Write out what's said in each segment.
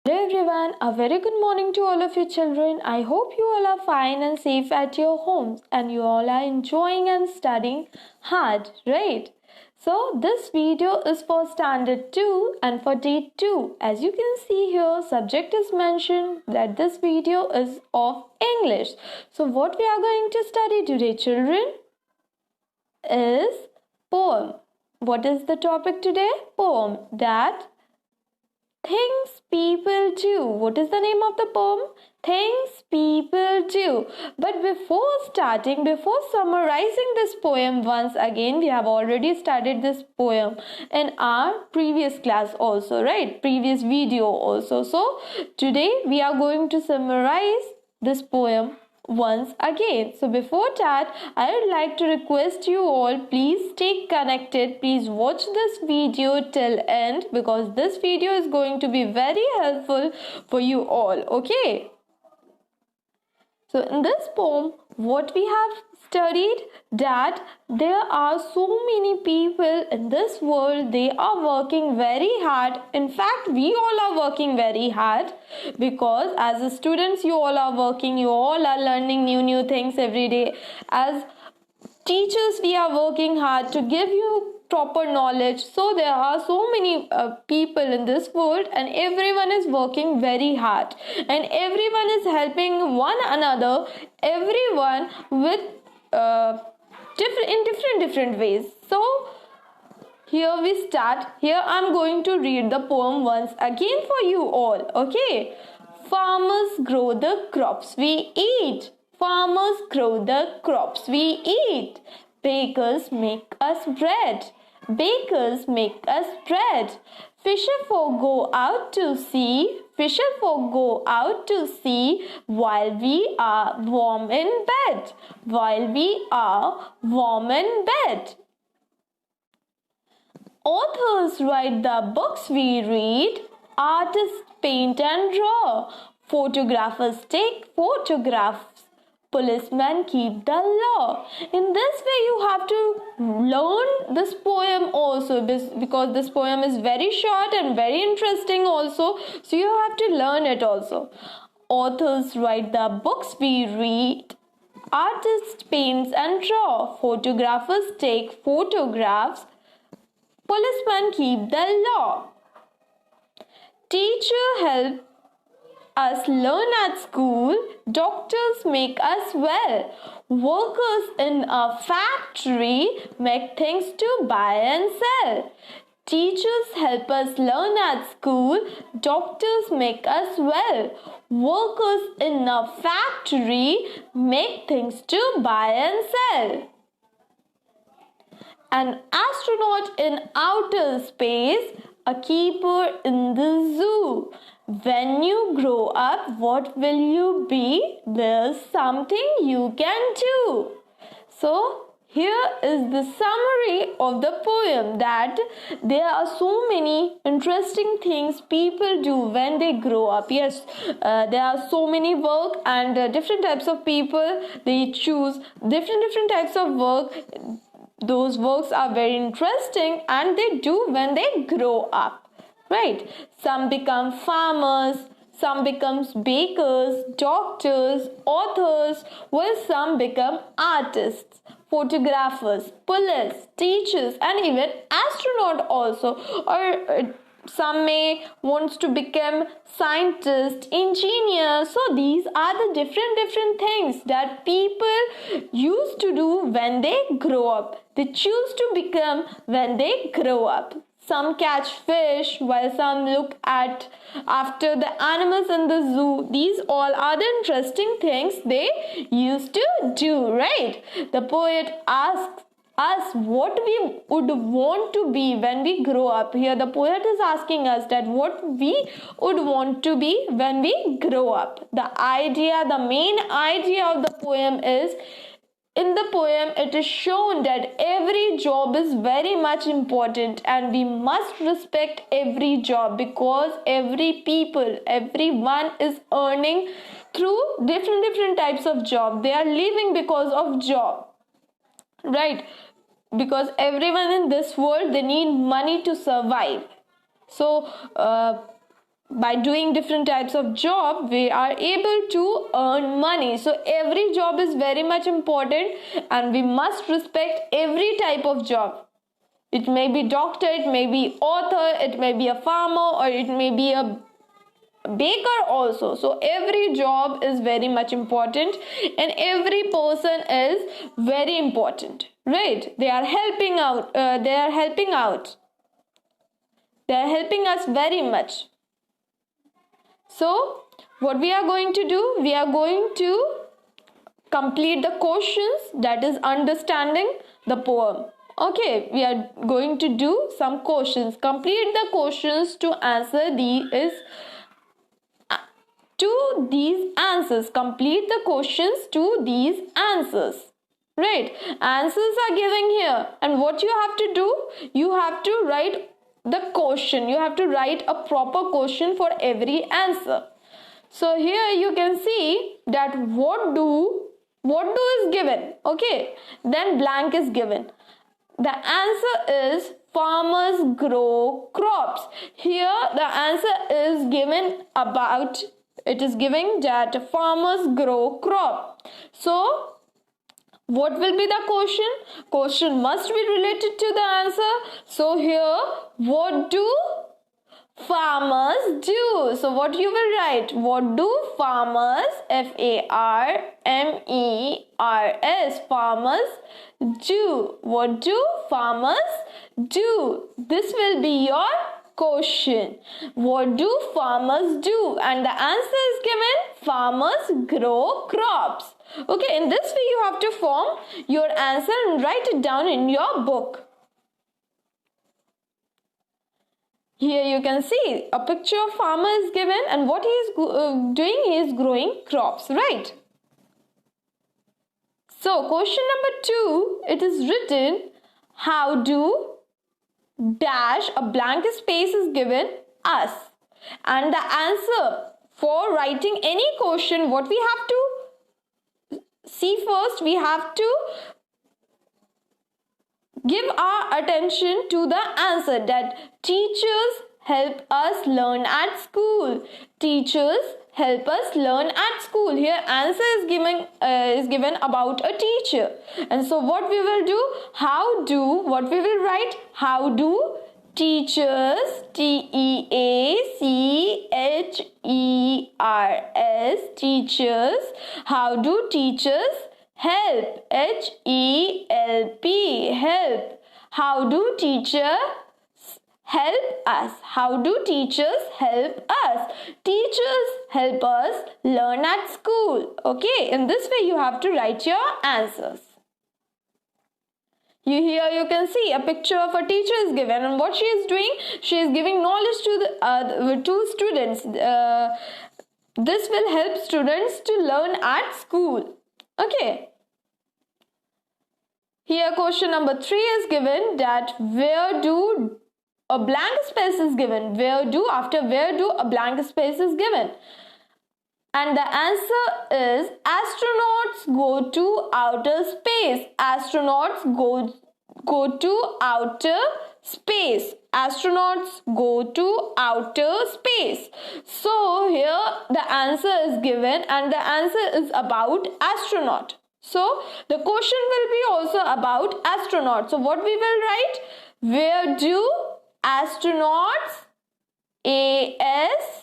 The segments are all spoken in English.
Hello everyone, a very good morning to all of you children. I hope you all are fine and safe at your homes and you all are enjoying and studying hard, right? So this video is for standard 2 and for day 2. As you can see here, subject is mentioned that this video is of English. So what we are going to study today children is poem. What is the topic today? Poem. That Things People Do. What is the name of the poem? Things People Do. But before summarizing this poem once again, we have already studied this poem in our previous class also, right? Previous video also. So today we are going to summarize this poem once again. So before that, I would like to request you all, please stay connected, please watch this video till end because this video is going to be very helpful for you all. Okay, so in this poem, what we have studied that there are so many people in this world, they are working very hard. In fact, we all are working very hard because as students, you all are working, you all are learning new things every day. As teachers, we are working hard to give you proper knowledge. So there are so many people in this world and everyone is working very hard and everyone is helping one another, everyone with different ways. So here we start. Here I'm going to read the poem once again for you all. Okay, farmers grow the crops we eat. Farmers grow the crops we eat. Bakers make us bread. Bakers make us bread. Fisher folk go out to sea. Fisher folk go out to sea while we are warm in bed. While we are warm in bed. Authors write the books we read. Artists paint and draw. Photographers take photographs. Policemen keep the law. In this way, you have to learn this poem also because this poem is very short and very interesting also. So you have to learn it also. Authors write the books we read. Artists paints and draw. Photographers take photographs. Policemen keep the law. Teacher help us learn at school. Doctors make us well. Workers in a factory make things to buy and sell. Teachers help us learn at school. Doctors make us well. Workers in a factory make things to buy and sell. An astronaut in outer space, a keeper in the zoo. When you grow up, what will you be? There's something you can do. So, here is the summary of the poem that there are so many interesting things people do when they grow up. Yes, there are so many work and different types of people, they choose different types of work. Those works are very interesting and they do when they grow up, right? Some become farmers, some becomes bakers, doctors, authors, while some become artists, photographers, police, teachers, and even astronaut also. Or some may wants to become scientist, engineer. So these are the different things that people used to do when they grow up. They choose to become when they grow up. Some catch fish while some look at after the animals in the zoo. These all are the interesting things they used to do, right? The poet asks us what we would want to be when we grow up. Here the poet is asking us that what we would want to be when we grow up. The main idea of the poem is, in the poem it is shown that every job is very much important and we must respect every job because everyone is earning through different types of job. They are living because of job, right? Because everyone in this world, they need money to survive. So by doing different types of job, we are able to earn money. So every job is very much important, and we must respect every type of job. It may be doctor, it may be author, it may be a farmer, or it may be a baker also. So every job is very much important, and every person is very important, right? They are helping out, they are helping us very much. So what we are going to do, we are going to complete the questions, that is understanding the poem. Okay, we are going to do some questions. Complete the questions to answer these answers. Complete the questions to these answers. Right, answers are given here, and what you have to do, you have to write the question. You have to write a proper question for every answer. So here you can see that what do is given. Okay, then blank is given. The answer is farmers grow crops. Here the answer is given about, it is giving that farmers grow crop. So what will be the question? Question must be related to the answer. So here, what do farmers do? So what you will write? What do farmers, Farmers, farmers do? What do farmers do? This will be your question. What do farmers do? And the answer is given, farmers grow crops. Okay, in this way you have to form your answer and write it down in your book. Here you can see a picture of farmer is given, and what he is doing, he is growing crops, right? So question number 2, it is written, how do dash, a blank space is given us. And the answer for writing any question, what we have to see first, we have to give our attention to the answer, that teachers help us learn at school. Teachers help us learn at school. Here answer is given about a teacher. And so what we will do, what we will write, how do teachers, Teachers, teachers, how do teachers help, HELP, help. How do teachers help us? How do teachers help us? Teachers help us learn at school. Okay, in this way you have to write your answers. Here you can see a picture of a teacher is given, and what she is doing, she is giving knowledge to the students. This will help students to learn at school. Okay. Here question number 3 is given, that where do, a blank space is given. After where do a blank space is given. And the answer is, astronauts go to outer space. Astronauts go to outer space. Astronauts go to outer space. So here the answer is given, and the answer is about astronaut. So the question will be also about astronaut. So what we will write? Where do astronauts, ASTRONAUTS,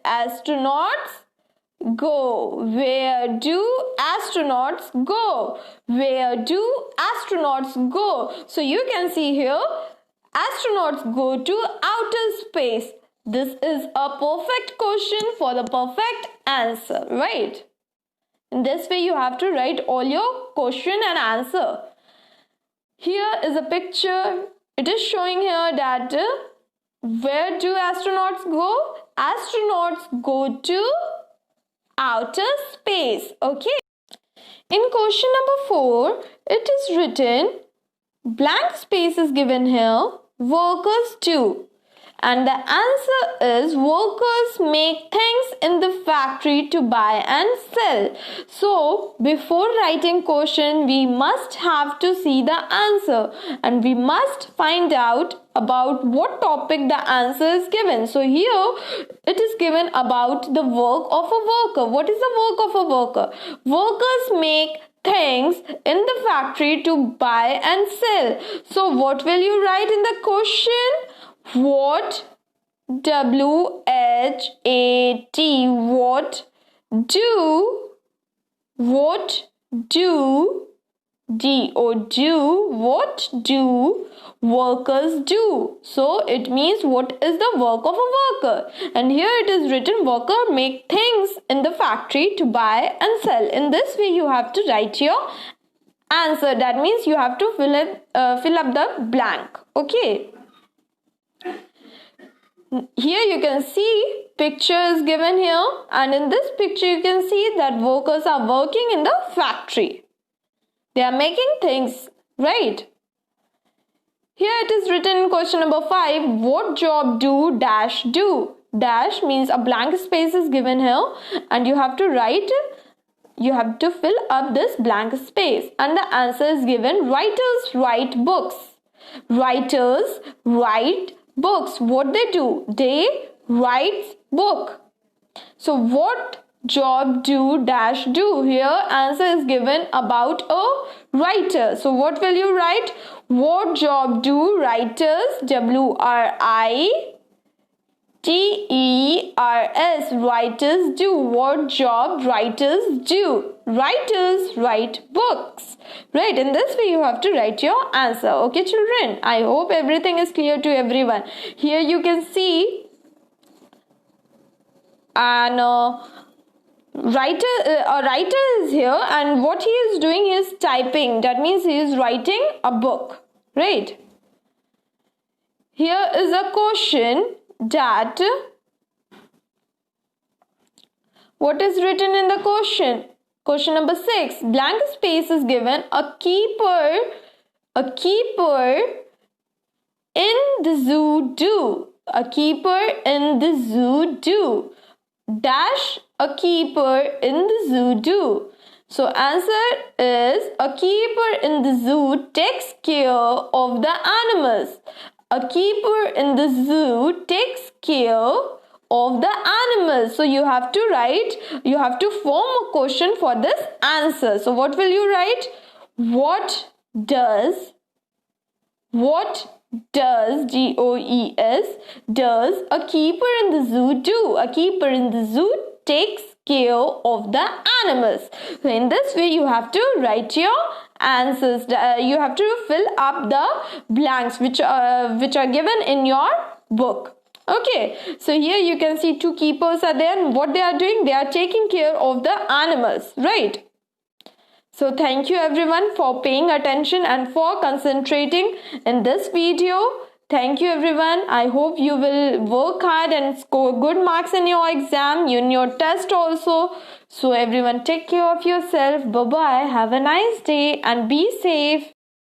astronauts go. Where do astronauts go? Where do astronauts go? So you can see here, astronauts go to outer space. This is a perfect question for the perfect answer, right? In this way you have to write all your question and answer. Here is a picture. It is showing here that where do astronauts go? Astronauts go to outer space. Okay. In question number 4, it is written, blank space is given here, workers do. And the answer is workers make things in the factory to buy and sell. So before writing question, we must have to see the answer, and we must find out about what topic the answer is given. So here it is given about the work of a worker. What is the work of a worker? Workers make things in the factory to buy and sell. So what will you write in the question? What? W-H-A-T. What do? What do? D-O. Do. What do workers do? So it means what is the work of a worker. And here it is written worker make things in the factory to buy and sell. In this way you have to write your answer. That means you have to fill up the blank. Okay. Here you can see picture is given here, and in this picture you can see that workers are working in the factory. They are making things, right? Here it is written in question number 5. What job do dash do? Dash means a blank space is given here, and you have to write. You have to fill up this blank space, and the answer is given. Writers write books. Writers write books. What they do? They write book. So what job do dash do? Here answer is given about a writer. So what will you write? What job do writers? W-R-I-T-E-R-S. Writers do. What job writers do? Writers write books. Right, in this way you have to write your answer. Okay children, I hope everything is clear to everyone. Here you can see an a writer is here, and what he is doing is typing. That means he is writing a book, right? Here is a question that what is written in the question? Question number 6. Blank space is given. A keeper in the zoo do. A keeper in the zoo do. Dash a keeper in the zoo do. So answer is a keeper in the zoo takes care of the animals. A keeper in the zoo takes care of the animals. So you have to write, you have to form a question for this answer. So what will you write? What does D-O-E-S does a keeper in the zoo do? A keeper in the zoo takes care of the animals. So in this way you have to write your answers. You have to fill up the blanks which are given in your book. Okay, so here you can see 2 keepers are there, and what they are doing, they are taking care of the animals, right? So thank you everyone for paying attention and for concentrating in this video. Thank you everyone. I hope you will work hard and score good marks in your exam, in your test also. So everyone take care of yourself. Bye bye. Have a nice day and be safe.